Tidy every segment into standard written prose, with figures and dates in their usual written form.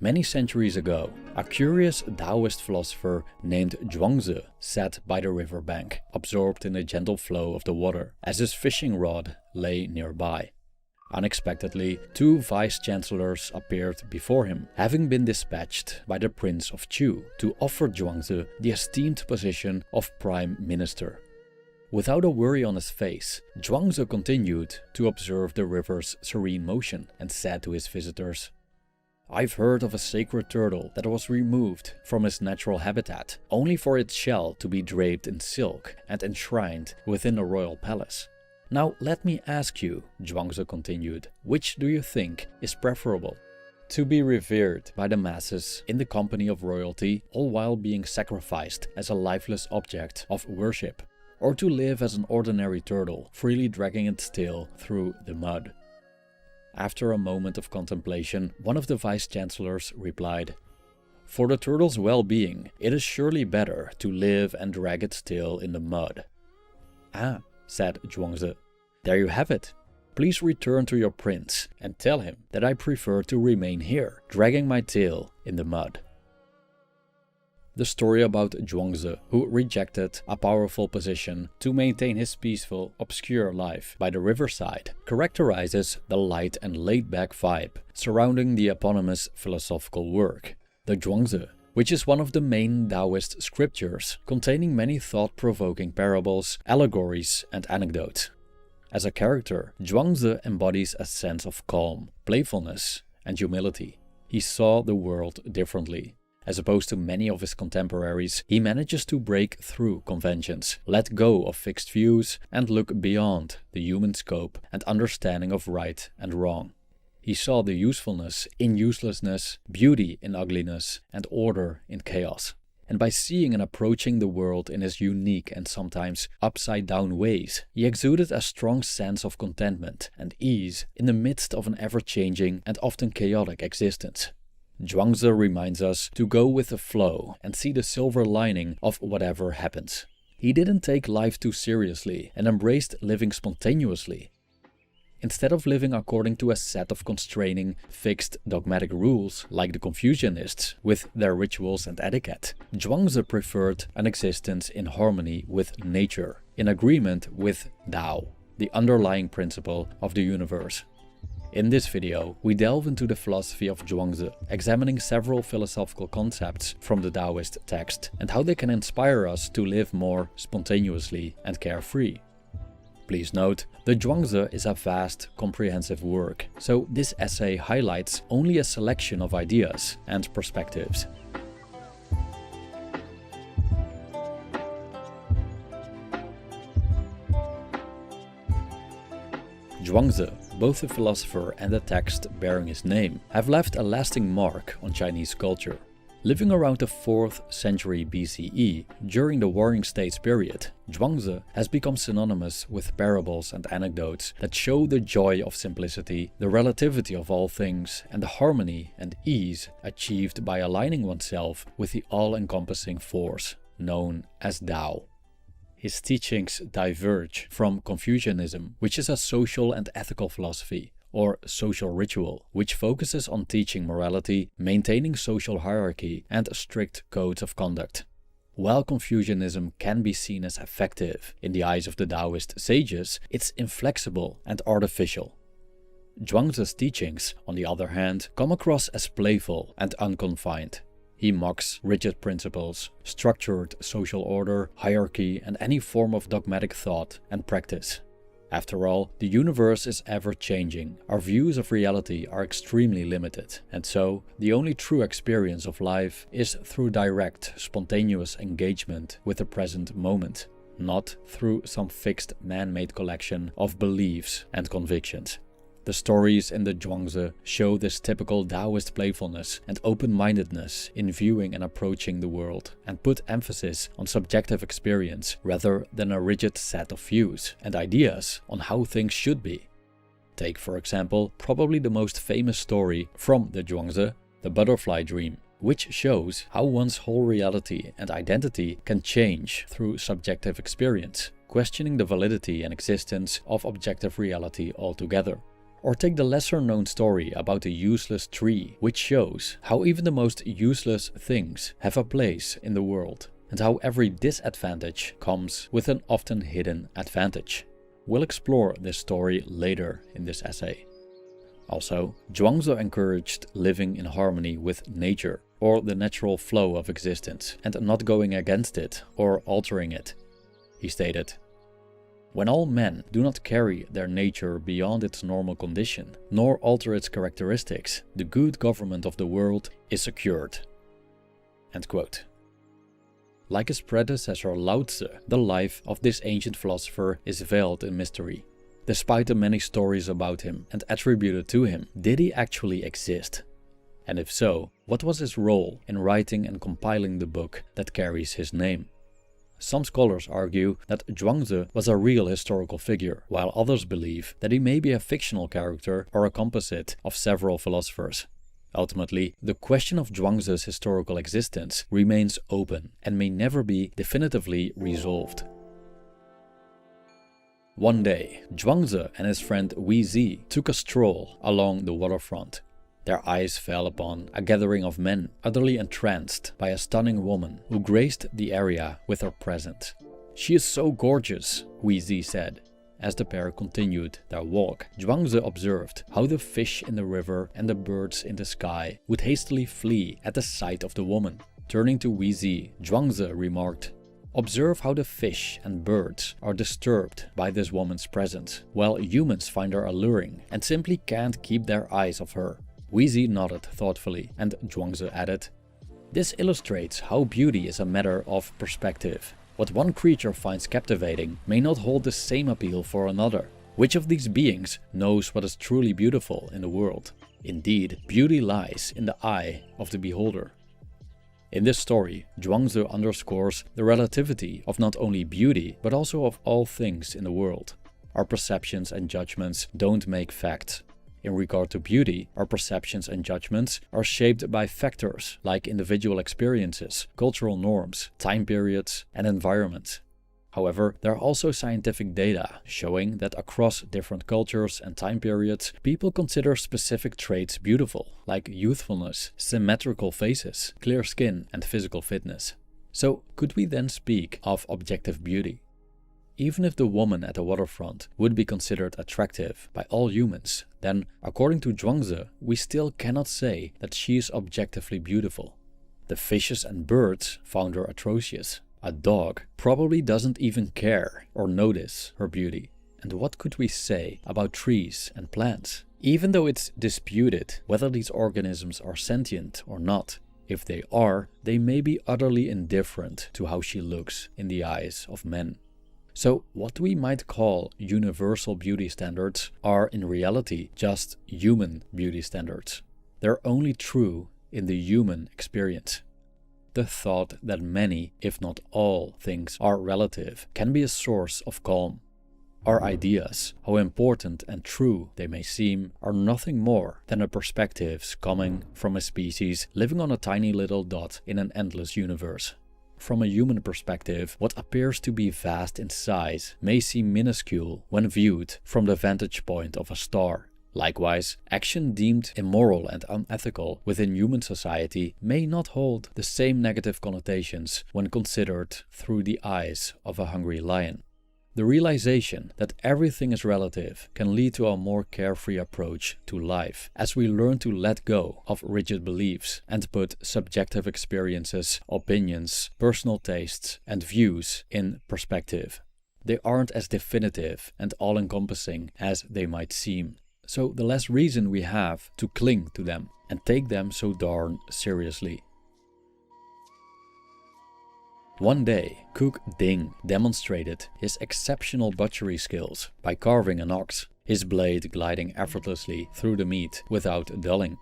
Many centuries ago, a curious Taoist philosopher named Zhuangzi sat by the river bank, absorbed in the gentle flow of the water, as his fishing rod lay nearby. Unexpectedly, two vice-chancellors appeared before him, having been dispatched by the Prince of Chu to offer Zhuangzi the esteemed position of Prime Minister. Without a worry on his face, Zhuangzi continued to observe the river's serene motion and said to his visitors, "I've heard of a sacred turtle that was removed from its natural habitat, only for its shell to be draped in silk and enshrined within the royal palace. Now let me ask you," Zhuangzi continued, "which do you think is preferable? To be revered by the masses in the company of royalty, all while being sacrificed as a lifeless object of worship, or to live as an ordinary turtle, freely dragging its tail through the mud?" After a moment of contemplation, one of the vice-chancellors replied, "For the turtle's well-being, it is surely better to live and drag its tail in the mud." "Ah," said Zhuangzi, "there you have it. Please return to your prince and tell him that I prefer to remain here, dragging my tail in the mud." The story about Zhuangzi, who rejected a powerful position to maintain his peaceful, obscure life by the riverside, characterizes the light and laid-back vibe surrounding the eponymous philosophical work, the Zhuangzi, which is one of the main Taoist scriptures, containing many thought-provoking parables, allegories, and anecdotes. As a character, Zhuangzi embodies a sense of calm, playfulness, and humility. He saw the world differently. As opposed to many of his contemporaries, he manages to break through conventions, let go of fixed views, and look beyond the human scope and understanding of right and wrong. He saw the usefulness in uselessness, beauty in ugliness, and order in chaos. And by seeing and approaching the world in his unique and sometimes upside-down ways, he exuded a strong sense of contentment and ease in the midst of an ever-changing and often chaotic existence. Zhuangzi reminds us to go with the flow and see the silver lining of whatever happens. He didn't take life too seriously and embraced living spontaneously. Instead of living according to a set of constraining, fixed dogmatic rules like the Confucianists with their rituals and etiquette, Zhuangzi preferred an existence in harmony with nature, in agreement with Tao, the underlying principle of the universe. In this video, we delve into the philosophy of Zhuangzi, examining several philosophical concepts from the Taoist text and how they can inspire us to live more spontaneously and carefree. Please note, the Zhuangzi is a vast, comprehensive work, so this essay highlights only a selection of ideas and perspectives. Zhuangzi, both the philosopher and the text bearing his name, have left a lasting mark on Chinese culture. Living around the 4th century BCE, during the Warring States period, Zhuangzi has become synonymous with parables and anecdotes that show the joy of simplicity, the relativity of all things, and the harmony and ease achieved by aligning oneself with the all-encompassing force known as Tao. His teachings diverge from Confucianism, which is a social and ethical philosophy, or social ritual, which focuses on teaching morality, maintaining social hierarchy, and strict codes of conduct. While Confucianism can be seen as effective in the eyes of the Taoist sages, it's inflexible and artificial. Zhuangzi's teachings, on the other hand, come across as playful and unconfined. He mocks rigid principles, structured social order, hierarchy, and any form of dogmatic thought and practice. After all, the universe is ever-changing, our views of reality are extremely limited, and so the only true experience of life is through direct, spontaneous engagement with the present moment, not through some fixed man-made collection of beliefs and convictions. The stories in the Zhuangzi show this typical Taoist playfulness and open-mindedness in viewing and approaching the world, and put emphasis on subjective experience rather than a rigid set of views and ideas on how things should be. Take, for example, probably the most famous story from the Zhuangzi, the butterfly dream, which shows how one's whole reality and identity can change through subjective experience, questioning the validity and existence of objective reality altogether. Or take the lesser known story about the useless tree, which shows how even the most useless things have a place in the world, and how every disadvantage comes with an often hidden advantage. We'll explore this story later in this essay. Also, Zhuangzi encouraged living in harmony with nature, or the natural flow of existence, and not going against it or altering it. He stated, "When all men do not carry their nature beyond its normal condition, nor alter its characteristics, the good government of the world is secured." End quote. Like his predecessor Lao Tzu, the life of this ancient philosopher is veiled in mystery. Despite the many stories about him and attributed to him, did he actually exist? And if so, what was his role in writing and compiling the book that carries his name? Some scholars argue that Zhuangzi was a real historical figure, while others believe that he may be a fictional character or a composite of several philosophers. Ultimately, the question of Zhuangzi's historical existence remains open and may never be definitively resolved. One day, Zhuangzi and his friend wu-wei took a stroll along the waterfront. Their eyes fell upon a gathering of men, utterly entranced by a stunning woman who graced the area with her presence. "She is so gorgeous," wu-wei said. As the pair continued their walk, Zhuangzi observed how the fish in the river and the birds in the sky would hastily flee at the sight of the woman. Turning to wu-wei, Zhuangzi remarked, "Observe how the fish and birds are disturbed by this woman's presence, while humans find her alluring and simply can't keep their eyes off her." Wu-wei nodded thoughtfully, and Zhuangzi added, "This illustrates how beauty is a matter of perspective. What one creature finds captivating may not hold the same appeal for another. Which of these beings knows what is truly beautiful in the world? Indeed, beauty lies in the eye of the beholder." In this story, Zhuangzi underscores the relativity of not only beauty, but also of all things in the world. Our perceptions and judgments don't make facts. In regard to beauty, our perceptions and judgments are shaped by factors like individual experiences, cultural norms, time periods, and environment. However, there are also scientific data showing that across different cultures and time periods, people consider specific traits beautiful, like youthfulness, symmetrical faces, clear skin, and physical fitness. So, could we then speak of objective beauty? Even if the woman at the waterfront would be considered attractive by all humans, then, according to Zhuangzi, we still cannot say that she is objectively beautiful. The fishes and birds found her atrocious. A dog probably doesn't even care or notice her beauty. And what could we say about trees and plants? Even though it's disputed whether these organisms are sentient or not, if they are, they may be utterly indifferent to how she looks in the eyes of men. So what we might call universal beauty standards are in reality just human beauty standards. They're only true in the human experience. The thought that many, if not all, things are relative can be a source of calm. Our ideas, how important and true they may seem, are nothing more than the perspectives coming from a species living on a tiny little dot in an endless universe. From a human perspective, what appears to be vast in size may seem minuscule when viewed from the vantage point of a star. Likewise, action deemed immoral and unethical within human society may not hold the same negative connotations when considered through the eyes of a hungry lion. The realization that everything is relative can lead to a more carefree approach to life, as we learn to let go of rigid beliefs and put subjective experiences, opinions, personal tastes, and views in perspective. They aren't as definitive and all-encompassing as they might seem, so the less reason we have to cling to them and take them so darn seriously. One day, Cook Ding demonstrated his exceptional butchery skills by carving an ox, his blade gliding effortlessly through the meat without dulling.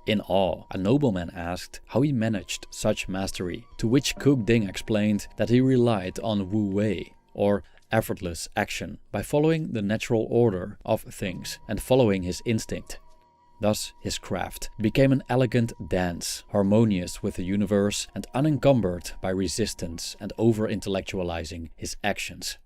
In awe, a nobleman asked how he managed such mastery, to which Cook Ding explained that he relied on wu-wei, or effortless action, by following the natural order of things and following his instinct. Thus, his craft became an elegant dance, harmonious with the universe and unencumbered by resistance and over-intellectualizing his actions.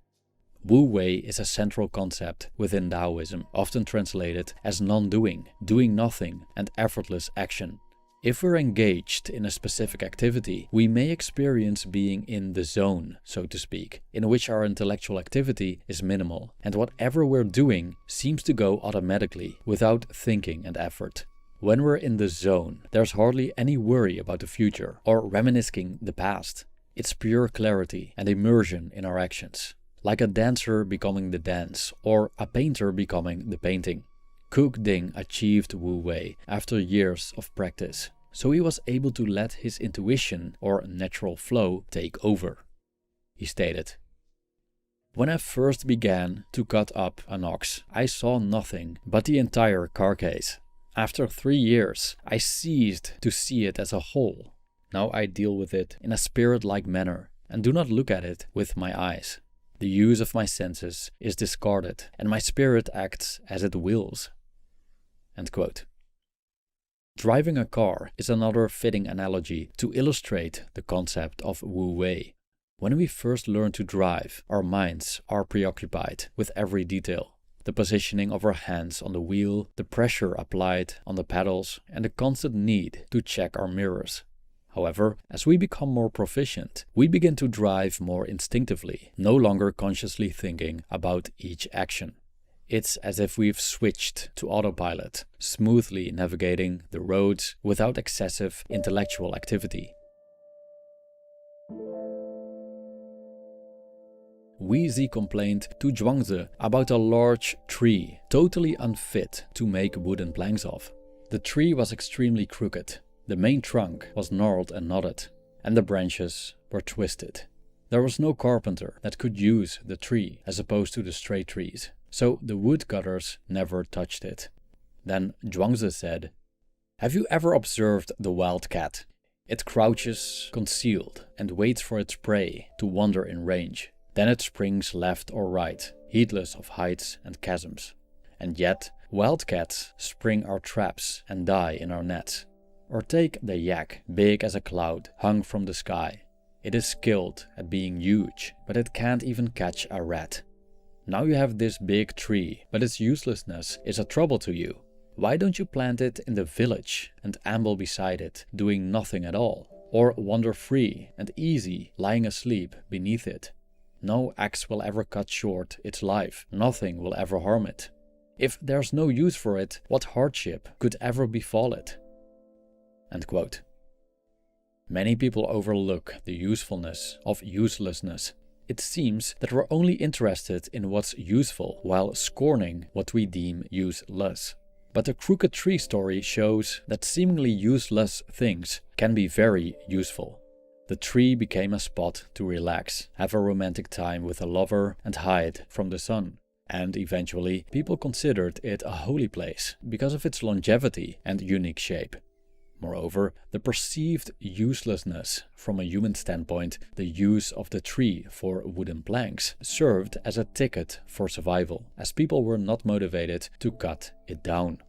Wu-wei is a central concept within Taoism, often translated as non-doing, doing nothing, and effortless action. If we're engaged in a specific activity, we may experience being in the zone, so to speak, in which our intellectual activity is minimal, and whatever we're doing seems to go automatically, without thinking and effort. When we're in the zone, there's hardly any worry about the future or reminiscing the past. It's pure clarity and immersion in our actions, like a dancer becoming the dance or a painter becoming the painting. Cook Ding achieved Wu-wei after years of practice, so he was able to let his intuition or natural flow take over. He stated, "When I first began to cut up an ox, I saw nothing but the entire carcass. After 3 years, I ceased to see it as a whole. Now I deal with it in a spirit-like manner and do not look at it with my eyes. The use of my senses is discarded and my spirit acts as it wills." End quote. Driving a car is another fitting analogy to illustrate the concept of wu-wei. When we first learn to drive, our minds are preoccupied with every detail. The positioning of our hands on the wheel, the pressure applied on the pedals, and the constant need to check our mirrors. However, as we become more proficient, we begin to drive more instinctively, no longer consciously thinking about each action. It's as if we've switched to autopilot, smoothly navigating the roads without excessive intellectual activity. Wu-wei complained to Zhuangzi about a large tree, totally unfit to make wooden planks of. The tree was extremely crooked, the main trunk was gnarled and knotted, and the branches were twisted. There was no carpenter that could use the tree as opposed to the straight trees, so the woodcutters never touched it. Then Zhuangzi said, "Have you ever observed the wild cat? It crouches concealed and waits for its prey to wander in range. Then it springs left or right, heedless of heights and chasms. And yet, wild cats spring our traps and die in our nets. Or take the yak, big as a cloud, hung from the sky. It is skilled at being huge, but it can't even catch a rat. Now you have this big tree, but its uselessness is a trouble to you. Why don't you plant it in the village and amble beside it, doing nothing at all? Or wander free and easy, lying asleep beneath it? No axe will ever cut short its life, nothing will ever harm it. If there's no use for it, what hardship could ever befall it?" End quote. Many people overlook the usefulness of uselessness. It seems that we're only interested in what's useful while scorning what we deem useless. But the crooked tree story shows that seemingly useless things can be very useful. The tree became a spot to relax, have a romantic time with a lover and hide from the sun. And eventually, people considered it a holy place because of its longevity and unique shape. Moreover, the perceived uselessness from a human standpoint, the use of the tree for wooden planks, served as a ticket for survival, as people were not motivated to cut it down.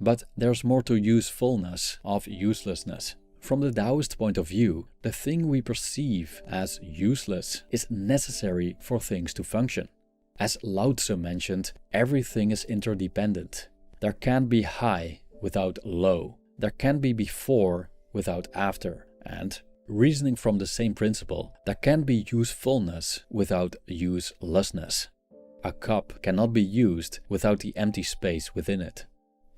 But there's more to usefulness of uselessness. From the Taoist point of view, the thing we perceive as useless is necessary for things to function. As Lao Tzu mentioned, everything is interdependent. There can't be high without low. There can be before without after, and, reasoning from the same principle, there can be usefulness without uselessness. A cup cannot be used without the empty space within it.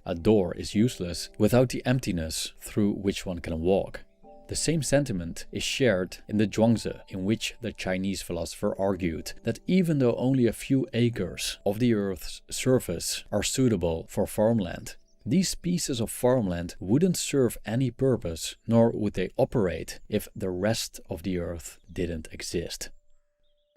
A door is useless without the emptiness through which one can walk. The same sentiment is shared in the Zhuangzi, in which the Chinese philosopher argued that even though only a few acres of the earth's surface are suitable for farmland, these pieces of farmland wouldn't serve any purpose, nor would they operate if the rest of the earth didn't exist.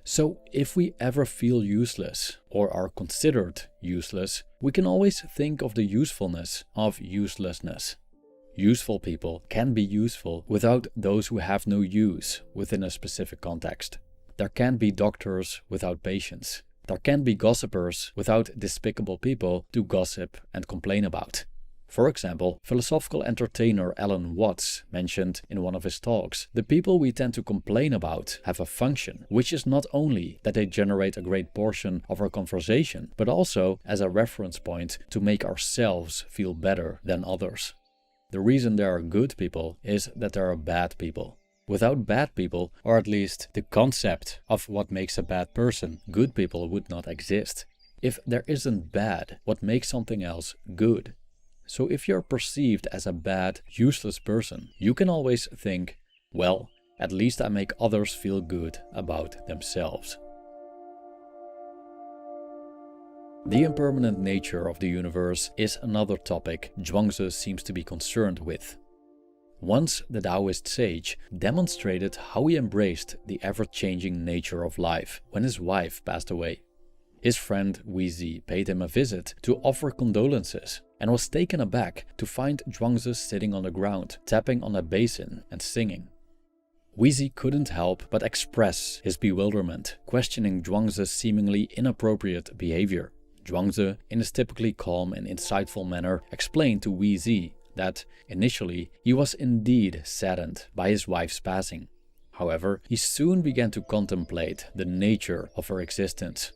So if we ever feel useless or are considered useless, we can always think of the usefulness of uselessness. Useful people can be useful without those who have no use within a specific context. There can be doctors without patients. There can be gossipers without despicable people to gossip and complain about. For example, philosophical entertainer Alan Watts mentioned in one of his talks, the people we tend to complain about have a function, which is not only that they generate a great portion of our conversation, but also as a reference point to make ourselves feel better than others. The reason there are good people is that there are bad people. Without bad people, or at least the concept of what makes a bad person, good people would not exist. If there isn't bad, what makes something else good? So if you're perceived as a bad, useless person, you can always think, well, at least I make others feel good about themselves. The impermanent nature of the universe is another topic Zhuangzi seems to be concerned with. Once the Taoist sage demonstrated how he embraced the ever-changing nature of life when his wife passed away. His friend wu-wei paid him a visit to offer condolences and was taken aback to find Zhuangzi sitting on the ground, tapping on a basin and singing. Wu-wei couldn't help but express his bewilderment, questioning Zhuangzi's seemingly inappropriate behavior. Zhuangzi, in his typically calm and insightful manner, explained to wu-wei that initially he was indeed saddened by his wife's passing. However, he soon began to contemplate the nature of her existence.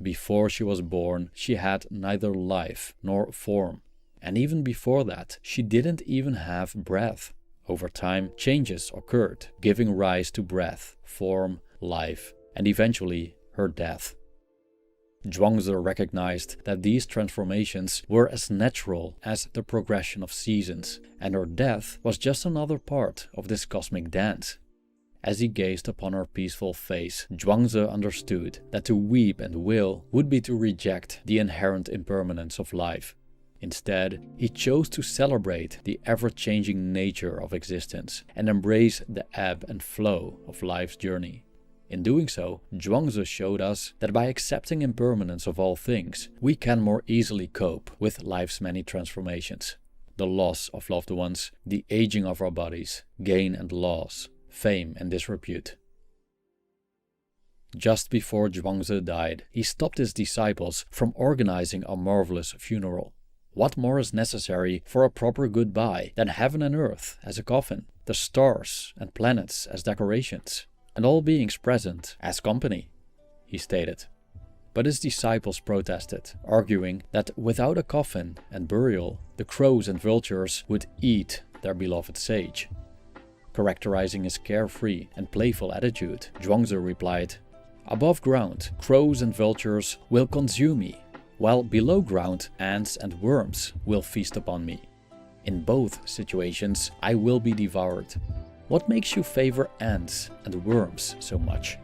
Before she was born, she had neither life nor form, and even before that, she didn't even have breath. Over time, changes occurred, giving rise to breath, form, life, and eventually her death. Zhuangzi recognized that these transformations were as natural as the progression of seasons, and her death was just another part of this cosmic dance. As he gazed upon her peaceful face, Zhuangzi understood that to weep and wail would be to reject the inherent impermanence of life. Instead, he chose to celebrate the ever-changing nature of existence and embrace the ebb and flow of life's journey. In doing so, Zhuangzi showed us that by accepting impermanence of all things, we can more easily cope with life's many transformations. The loss of loved ones, the aging of our bodies, gain and loss, fame and disrepute. Just before Zhuangzi died, he stopped his disciples from organizing a marvelous funeral. What more is necessary for a proper goodbye than heaven and earth as a coffin, the stars and planets as decorations, and all beings present as company, he stated. But his disciples protested, arguing that without a coffin and burial, the crows and vultures would eat their beloved sage. Characterizing his carefree and playful attitude, Zhuangzi replied, "Above ground, crows and vultures will consume me, while below ground, ants and worms will feast upon me. In both situations, I will be devoured. What makes you favor ants and worms so much?"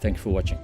Thank you for watching.